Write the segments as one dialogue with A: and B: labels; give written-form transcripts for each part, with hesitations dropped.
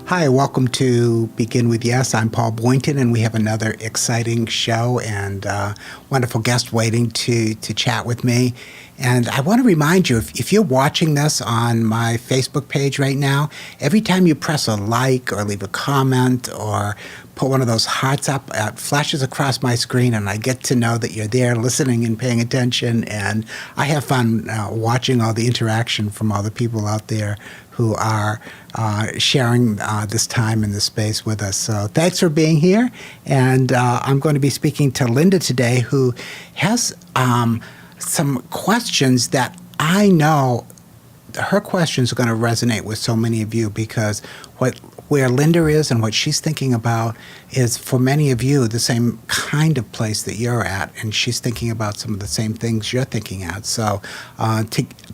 A: Hi, welcome to Begin With Yes. I'm Paul Boynton, and we have another exciting show and wonderful guest waiting to chat with me. And I want to remind you, if you're watching this on my Facebook page right now, every time you press a like or leave a comment or put one of those hearts up, it flashes across my screen, and I get to know that you're there listening and paying attention. And I have fun watching all the interaction from all the people out there who are sharing this time in this space with us. So thanks for being here. And I'm going to be speaking to Lynda today, who has some questions that I know her questions are going to resonate with so many of you, because where Lynda is and what she's thinking about is, for many of you, the same kind of place that you're at, and she's thinking about some of the same things you're thinking at. So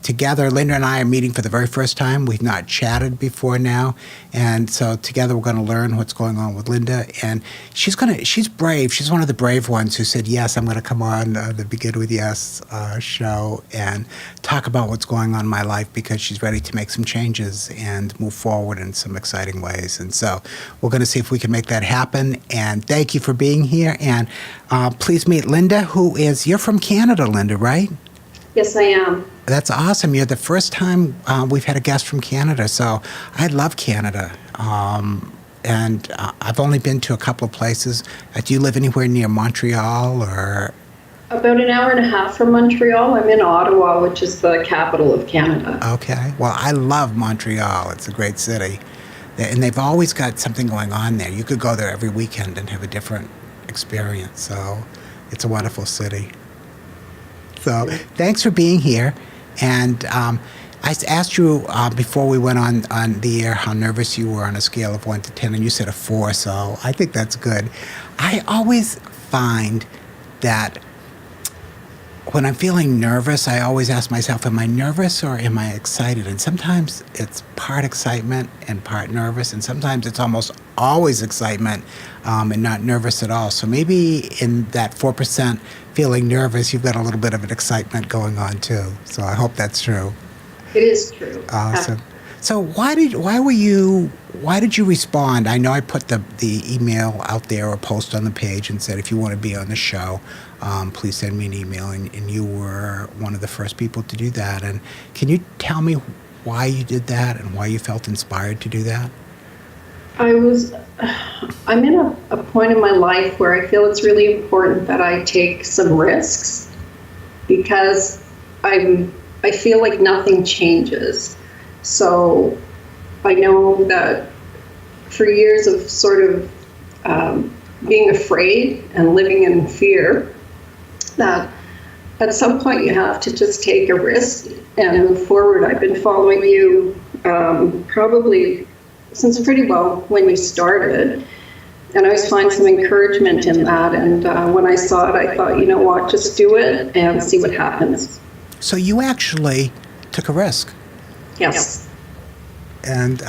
A: together, Lynda and I are meeting for the very first time. We've not chatted before now, and so together we're going to learn what's going on with Lynda. And she's brave. She's one of the brave ones who said, yes, I'm going to come on the Begin With Yes show and talk about what's going on in my life, because she's ready to make some changes and move forward in some exciting ways. And so we're going to see if we can make that happen. And thank you for being here. And please meet Lynda, you're from Canada, Lynda, right?
B: Yes, I am.
A: That's awesome. You're the first time we've had a guest from Canada. So I love Canada. And I've only been to a couple of places. Do you live anywhere near Montreal or?
B: About an hour and a half from Montreal. I'm in Ottawa, which is the capital of Canada.
A: Okay. Well, I love Montreal. It's a great city. And they've always got something going on there. You could go there every weekend and have a different experience. So it's a wonderful city. So thanks for being here. And I asked you before we went on the air how nervous you were on a scale of 1 to 10, and you said a 4, so I think that's good. I always find that when I'm feeling nervous, I always ask myself, am I nervous or am I excited? And sometimes it's part excitement and part nervous, and sometimes it's almost always excitement and not nervous at all. So maybe in that 4% feeling nervous, you've got a little bit of an excitement going on too. So I hope that's true.
B: It is true.
A: Awesome. So why did you respond? I know I put the email out there or post on the page and said, if you want to be on the show, please send me an email. And you were one of the first people to do that. And can you tell me why you did that and why you felt inspired to do that?
B: I'm in a point in my life where I feel it's really important that I take some risks, because I feel like nothing changes. So I know that for years of sort of being afraid and living in fear, that at some point you have to just take a risk and move forward. I've been following you probably since pretty well when you started, and I always find some encouragement in that. And when I saw it, I thought, you know what, just do it and see what happens.
A: So you actually took a risk.
B: Yes.
A: And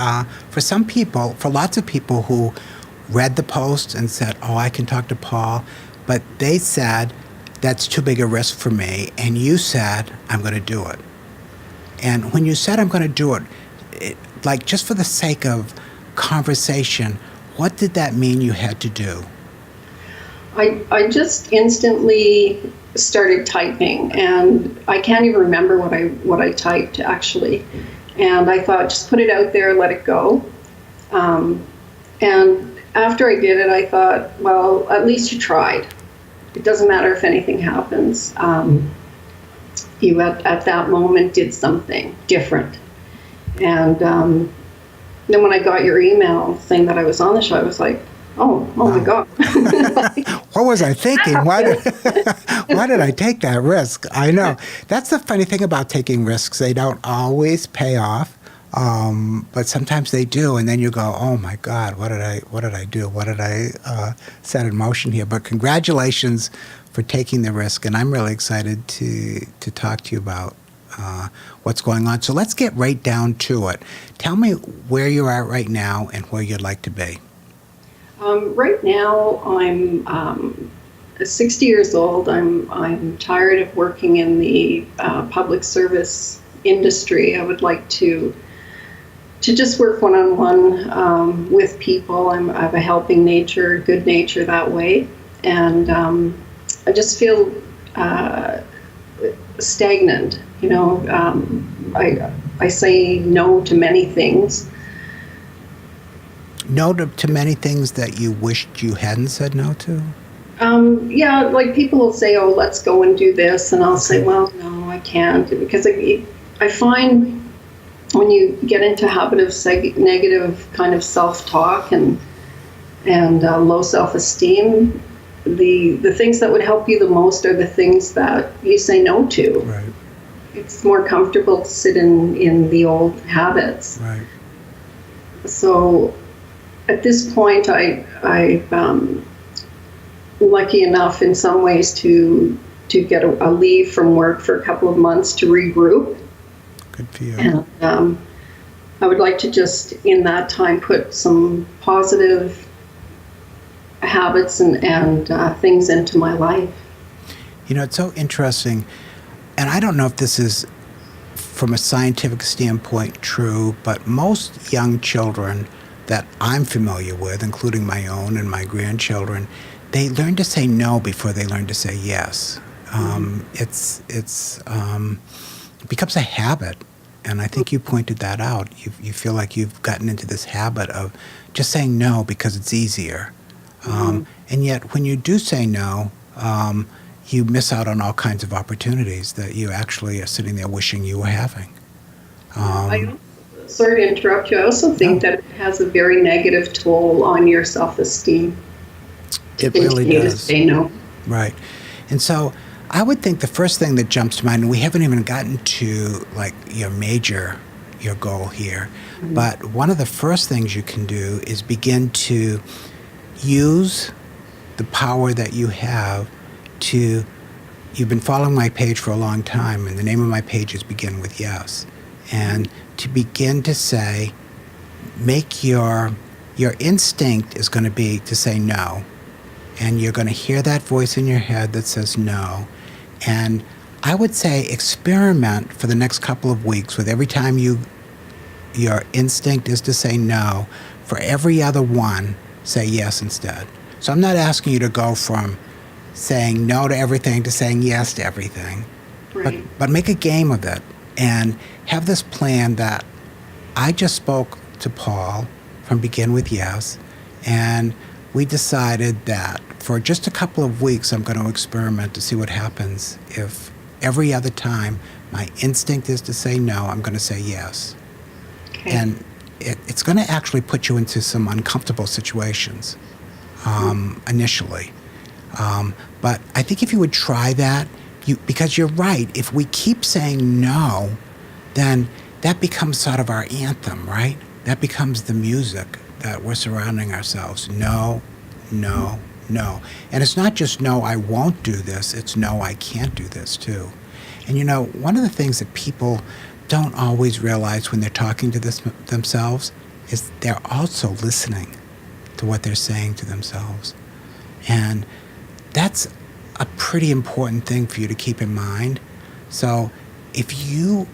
A: for lots of people who read the post and said, oh, I can talk to Paul, but they said, that's too big a risk for me. And you said, I'm going to do it. And when you said, I'm going to do it, like just for the sake of conversation, what did that mean you had to do?
B: I just instantly started typing, and I can't even remember what I typed actually. And I thought, just put it out there, let it go. And after I did it, I thought, well, at least you tried. It doesn't matter if anything happens. You at that moment did something different. And then when I got your email saying that I was on the show, I was like, oh my God.
A: What was I thinking? Why did I take that risk? I know. That's the funny thing about taking risks. They don't always pay off, but sometimes they do. And then you go, oh my God, what did I do? What did I set in motion here? But congratulations for taking the risk. And I'm really excited to talk to you about what's going on. So let's get right down to it. Tell me where you are right now and where you'd like to be.
B: Right now, I'm 60 years old. I'm tired of working in the public service industry. I would like to to just work one-on-one with people. I have a helping nature, good nature that way. And I just feel stagnant. I say no to many things.
A: No to many things that you wished you hadn't said no to?
B: Yeah, like people will say, oh, let's go and do this. And I'll say, well, no, I can't. Because I find when you get into a habit of negative kind of self-talk and low self-esteem, the things that would help you the most are the things that you say no to.
A: Right.
B: It's more comfortable to sit in the old habits.
A: Right.
B: So at this point, I'm lucky enough in some ways to get a leave from work for a couple of months to regroup.
A: Good for you.
B: And I would like to just, in that time, put some positive habits and things into my life.
A: It's so interesting, and I don't know if this is from a scientific standpoint true, but most young children that I'm familiar with, including my own and my grandchildren, they learn to say no before they learn to say yes. It becomes a habit, and I think you pointed that out. You feel like you've gotten into this habit of just saying no because it's easier. And yet, when you do say no, you miss out on all kinds of opportunities that you actually are sitting there wishing you were having.
B: Sorry to interrupt you. I also think that it has a very negative toll on your self-esteem.
A: It really does.
B: To say no.
A: Right. And so I would think the first thing that jumps to mind, and we haven't even gotten to like your goal here, but one of the first things you can do is begin to use the power that you have to, you've been following my page for a long time, and the name of my page is Begin with Yes. And to begin to say, make your instinct is going to be to say no. And you're going to hear that voice in your head that says no. And I would say experiment for the next couple of weeks with every time your instinct is to say no, for every other one, say yes instead. So I'm not asking you to go from saying no to everything to saying yes to everything.
B: Right.
A: But make a game of it and have this plan that I just spoke to Paul from Begin with Yes, and we decided that for just a couple of weeks I'm going to experiment to see what happens if every other time my instinct is to say no, I'm going to say yes.
B: Okay.
A: And it's going to actually put you into some uncomfortable situations initially. But I think if you would try that, because you're right, if we keep saying no, then that becomes sort of our anthem, right? That becomes the music that we're surrounding ourselves. No, no, no. And it's not just no, I won't do this, it's no, I can't do this too. And one of the things that people don't always realize when they're talking to themselves is they're also listening to what they're saying to themselves. And that's a pretty important thing for you to keep in mind. So if you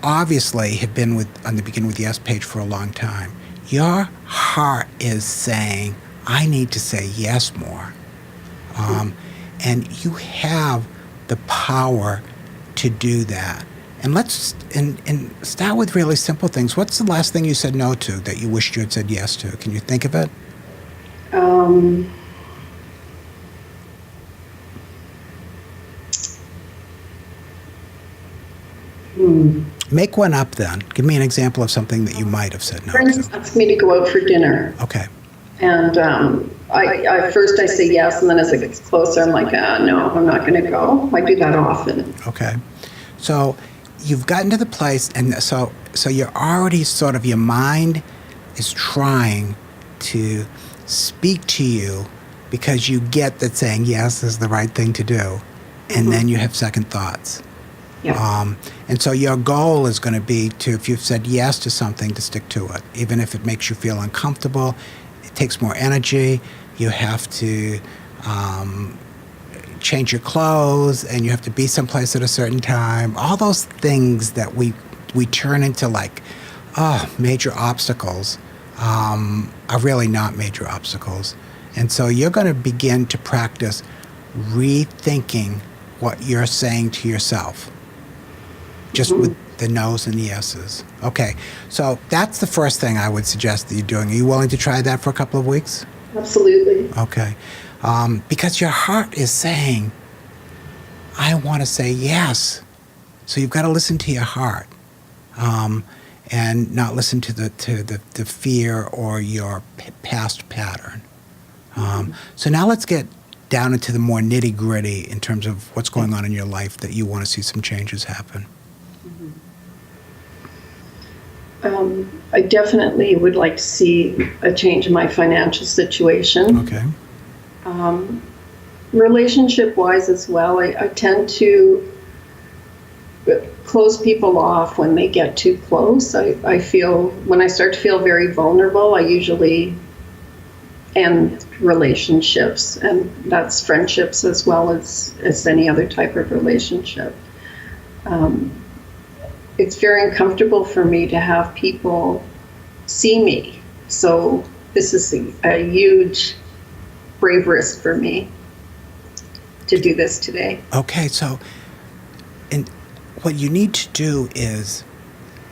A: obviously have been on the Begin with Yes page for a long time, your heart is saying, I need to say yes more. And you have the power to do that. And let's start with really simple things. What's the last thing you said no to that you wished you had said yes to? Can you think of it? Make one up then. Give me an example of something that you might have said no
B: Friends
A: to.
B: ask me to go out for dinner.
A: Okay.
B: And I first I say yes, and then as it gets closer, I'm like, no, I'm not going to go. I do that often.
A: Okay. So you've gotten to the place, and so you're already sort of, your mind is trying to speak to you because you get that saying yes is the right thing to do, and then you have second thoughts.
B: Yeah.
A: And so your goal is going to be to, if you've said yes to something, to stick to it, even if it makes you feel uncomfortable. It takes more energy. You have to change your clothes, and you have to be someplace at a certain time. All those things that we turn into like major obstacles are really not major obstacles. And so you're going to begin to practice rethinking what you're saying to yourself, just with the no's and the yeses. Okay, so that's the first thing I would suggest that you're doing. Are you willing to try that for a couple of weeks?
B: Absolutely.
A: Okay. Because your heart is saying, I want to say yes. So you've got to listen to your heart, and not listen to the fear or your past pattern. So now let's get down into the more nitty-gritty in terms of what's going on in your life that you want to see some changes happen.
B: I definitely would like to see a change in my financial situation.
A: Okay.
B: Relationship-wise as well, I tend to close people off when they get too close. I feel, when I start to feel very vulnerable, I usually end relationships, and that's friendships as well as any other type of relationship. It's very uncomfortable for me to have people see me. So this is a huge, brave risk for me to do this today.
A: Okay, so what you need to do is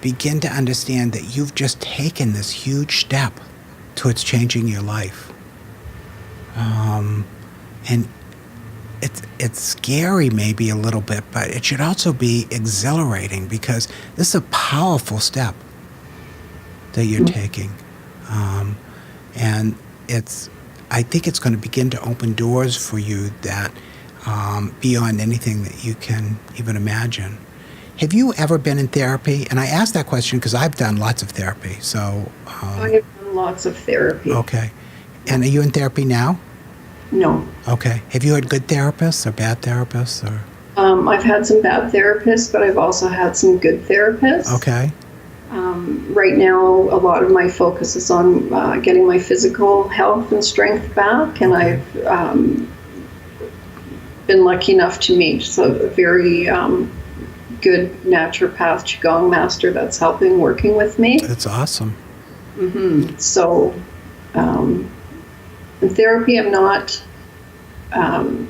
A: begin to understand that you've just taken this huge step towards changing your life. And it's scary maybe a little bit, but it should also be exhilarating because this is a powerful step that you're taking. And I think it's going to begin to open doors for you that beyond anything that you can even imagine. Have you ever been in therapy? And I ask that question because I've done lots of therapy. So
B: I have done lots of therapy.
A: Okay. And are you in therapy now?
B: No.
A: Okay. Have you had good therapists or bad therapists? Or
B: I've had some bad therapists, but I've also had some good therapists.
A: Okay.
B: Right now, a lot of my focus is on getting my physical health and strength back, and
A: Okay.
B: I've been lucky enough to meet a very good naturopath, Qigong master that's helping working with me.
A: That's awesome.
B: So, in therapy, I'm not, I'm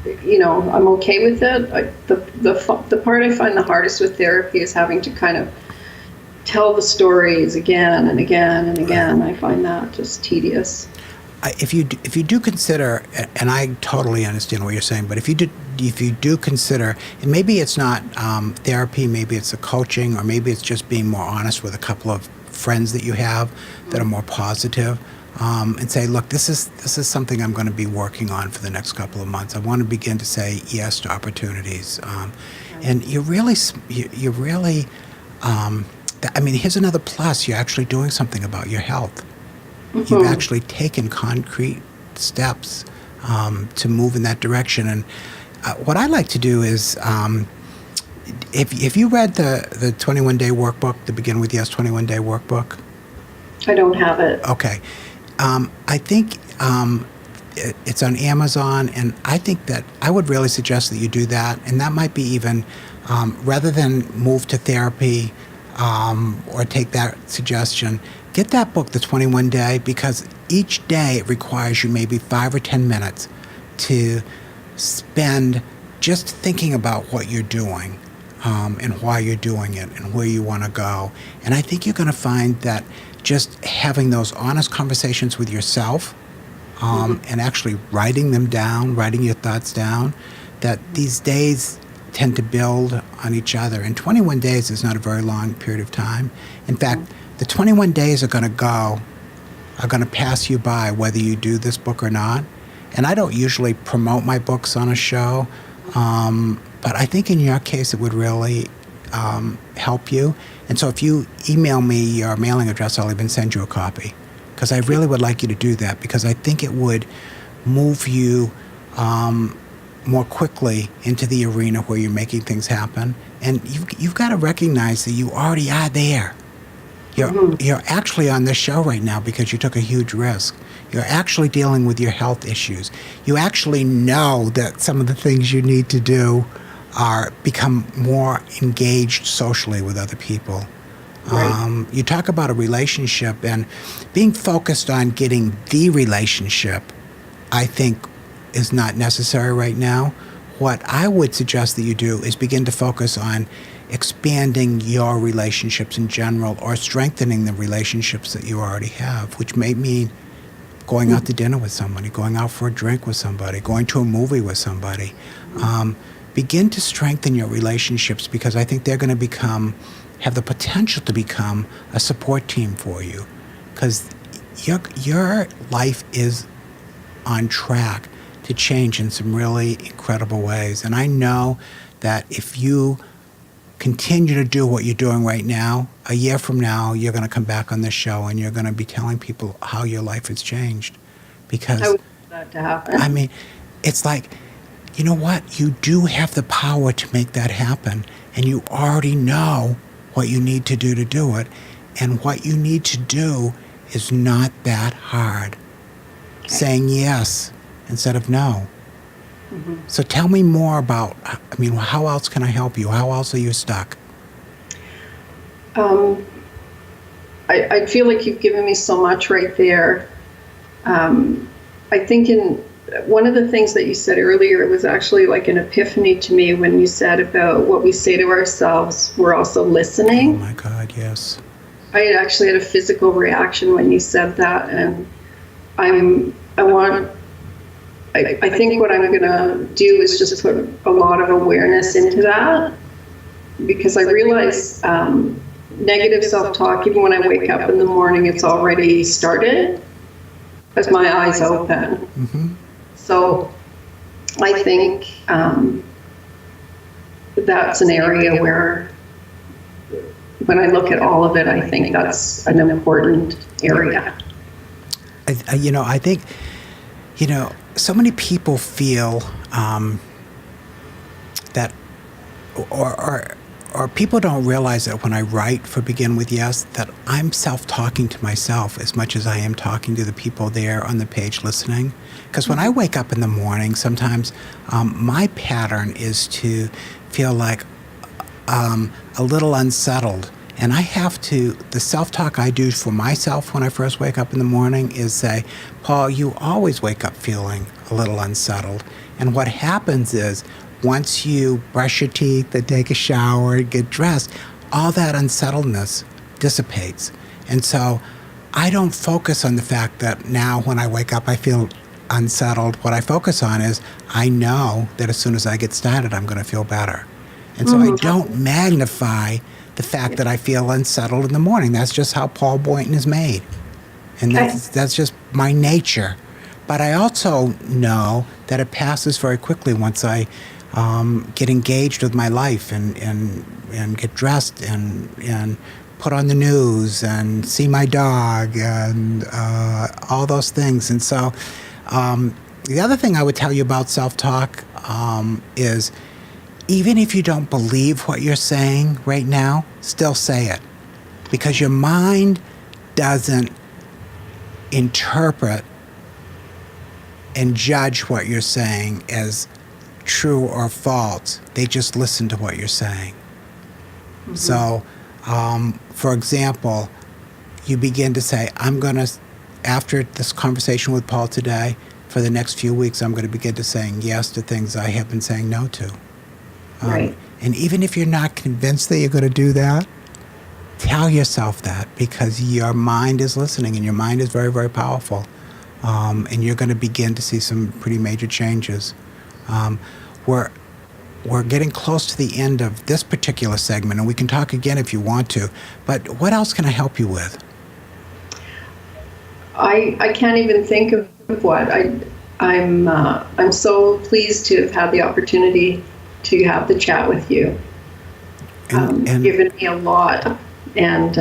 B: okay with it. The part I find the hardest with therapy is having to kind of tell the stories again and again and again. I find that just tedious.
A: If you do consider, and I totally understand what you're saying, but if you do consider, and maybe it's not therapy, maybe it's a coaching, or maybe it's just being more honest with a couple of friends that you have that are more positive, and say, look, this is something I'm going to be working on for the next couple of months. I want to begin to say yes to opportunities, and you're really. Here's another plus. You're actually doing something about your health. You've actually taken concrete steps to move in that direction. And what I like to do is, if you read the 21-day workbook, the Begin With Yes 21-day workbook?
B: I don't have it.
A: Okay. I think it's on Amazon, and I think that I would really suggest that you do that. And that might be even, rather than move to therapy or take that suggestion, get that book, The 21 Day, because each day it requires you maybe 5 or 10 minutes to spend just thinking about what you're doing and why you're doing it and where you want to go. And I think you're going to find that just having those honest conversations with yourself and actually writing them down, writing your thoughts down, that these days tend to build on each other. And 21 days is not a very long period of time. In fact, the 21 days are going to pass you by whether you do this book or not. And I don't usually promote my books on a show, but I think in your case it would really help you. And so if you email me your mailing address, I'll even send you a copy, because I really would like you to do that, because I think it would move you more quickly into the arena where you're making things happen. And you've got to recognize that you already are there. You're actually on this show right now because you took a huge risk. You're actually dealing with your health issues. You actually know that some of the things you need to do are become more engaged socially with other people.
B: Right.
A: You talk about a relationship, and being focused on getting the relationship, I think, is not necessary right now. What I would suggest that you do is begin to focus on expanding your relationships in general, or strengthening the relationships that you already have, which may mean going out to dinner with somebody, going out for a drink with somebody, going to a movie with somebody. Begin to strengthen your relationships, because I think they're going to have the potential to become a support team for you, because your life is on track to change in some really incredible ways. And I know that if you continue to do what you're doing right now, a year from now, you're going to come back on this show and you're going to be telling people how your life has changed. Because,
B: I would like that to happen.
A: I mean, it's like, you know what? You do have the power to make that happen, and you already know what you need to do it. And what you need to do is not that hard.
B: Okay.
A: Saying yes instead of no. So tell me more about, how else can I help you? How else are you stuck?
B: I feel like you've given me so much right there. I think one of the things that you said earlier was actually like an epiphany to me when you said about what we say to ourselves, we're also listening.
A: Oh my God, yes.
B: I actually had a physical reaction when you said that, and I think what I'm going to do is just put a lot of awareness into that, because I realize negative self-talk, even when I wake up in the morning, it's already started as my eyes open.
A: Mm-hmm.
B: So I think that's an area where, when I look at all of it, I think that's an important area.
A: I think, so many people feel that, or people don't realize that when I write for Begin With Yes, that I'm self-talking to myself as much as I am talking to the people there on the page listening. Because when I wake up in the morning, sometimes my pattern is to feel like a little unsettled. And I have to, the self-talk I do for myself when I first wake up in the morning is say, Paul, you always wake up feeling a little unsettled. And what happens is, once you brush your teeth and take a shower and get dressed, all that unsettledness dissipates. And so I don't focus on the fact that now when I wake up I feel unsettled. What I focus on is, I know that as soon as I get started, I'm going to feel better. And so I don't magnify the fact that I feel unsettled in the morning. That's just how Paul Boynton is made. And that's just my nature. But I also know that it passes very quickly once I get engaged with my life and get dressed and put on the news and see my dog and all those things. And so the other thing I would tell you about self-talk is, even if you don't believe what you're saying right now, still say it. Because your mind doesn't interpret and judge what you're saying as true or false. They just listen to what you're saying. Mm-hmm. So, for example, you begin to say, after this conversation with Paul today, for the next few weeks, I'm going to begin to saying yes to things I have been saying no to.
B: Right.
A: And even if you're not convinced that you're going to do that, tell yourself that, because your mind is listening, and your mind is very, very powerful. And you're going to begin to see some pretty major changes. We're getting close to the end of this particular segment, and we can talk again if you want to. But what else can I help you with?
B: I can't even think of what. I'm so pleased to have had the opportunity to have the chat with you. And given me a lot, and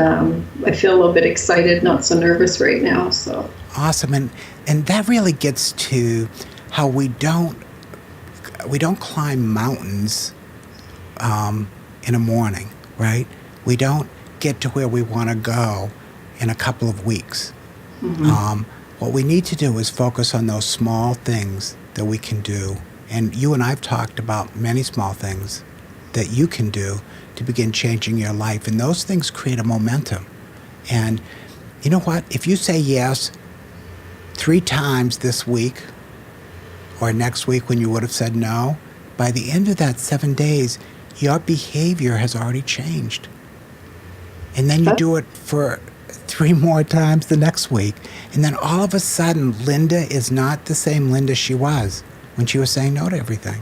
B: I feel a little bit excited, not so nervous right now. So
A: awesome, and that really gets to how we don't climb mountains in a morning, right? We don't get to where we want to go in a couple of weeks. Mm-hmm. What we need to do is focus on those small things that we can do. And you and I have talked about many small things that you can do to begin changing your life. And those things create a momentum. And you know what? If you say yes 3 times this week or next week when you would have said no, by the end of that 7 days, your behavior has already changed. And then you do it for 3 more times the next week. And then all of a sudden, Lynda is not the same Lynda she was when she was saying no to everything.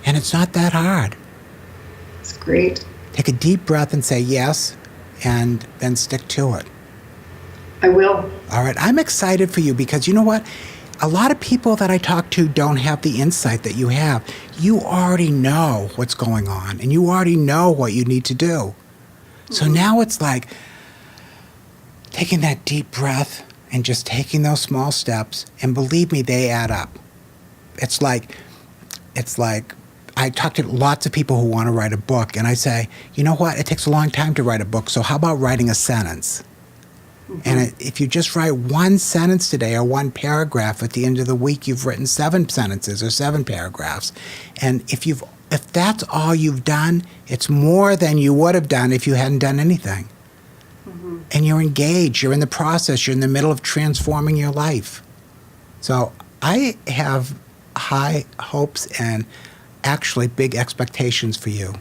A: And it's not that hard.
B: It's great.
A: Take a deep breath and say yes, and then stick to it.
B: I will.
A: All right. I'm excited for you because you know what? A lot of people that I talk to don't have the insight that you have. You already know what's going on, and you already know what you need to do. So now it's like taking that deep breath and just taking those small steps, and believe me, they add up. It's like I talk to lots of people who want to write a book, and I say, you know what? It takes a long time to write a book, so how about writing a sentence? And if you just write 1 sentence today or 1 paragraph, at the end of the week, you've written 7 sentences or 7 paragraphs. And if that's all you've done, it's more than you would have done if you hadn't done anything. And you're engaged. You're in the process. You're in the middle of transforming your life. So I have high hopes and actually big expectations for you.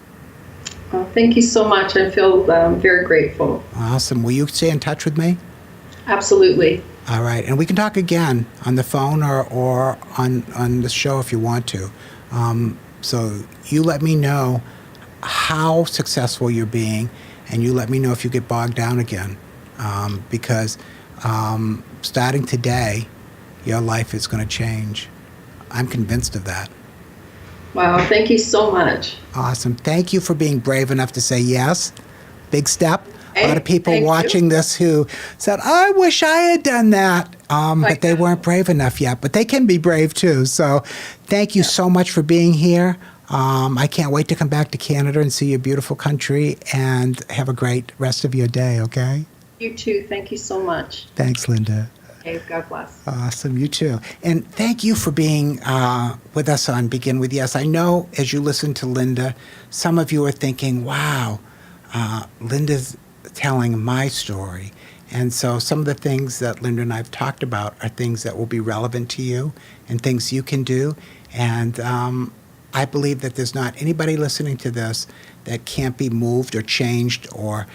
B: Well, thank you so much. I feel very grateful.
A: Awesome. Will you stay in touch with me?
B: Absolutely.
A: All right. And we can talk again on the phone or on the show if you want to. So you let me know how successful you're being, and you let me know if you get bogged down again. Because starting today, your life is going to change. I'm convinced of that.
B: Wow, thank you so much.
A: Awesome. Thank you for being brave enough to say yes. Big step. A lot of people watching this who said, I wish I had done that, but they weren't brave enough yet. But they can be brave too. So thank you so much for being here. I can't wait to come back to Canada and see your beautiful country, and have a great rest of your day, okay?
B: You too. Thank you so much.
A: Thanks, Lynda.
B: Okay, God bless.
A: Awesome. You too. And thank you for being with us on Begin With Yes. I know as you listen to Lynda, some of you are thinking, wow, Lynda's telling my story. And so some of the things that Lynda and I have talked about are things that will be relevant to you and things you can do. And I believe that there's not anybody listening to this that can't be moved or changed or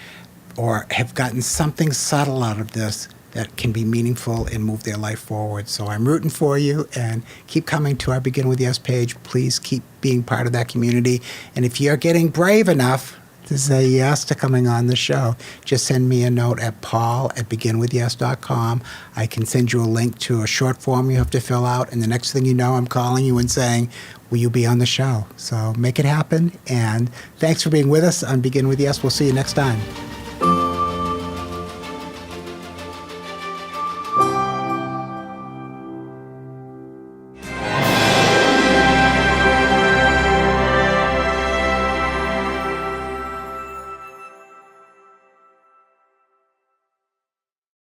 A: have gotten something subtle out of this that can be meaningful and move their life forward. So I'm rooting for you, and keep coming to our Begin With Yes page. Please keep being part of that community. And if you're getting brave enough to say yes to coming on the show, just send me a note at paul@beginwithyes.com. I can send you a link to a short form you have to fill out, and the next thing you know, I'm calling you and saying, will you be on the show? So make it happen, and thanks for being with us on Begin With Yes. We'll see you next time.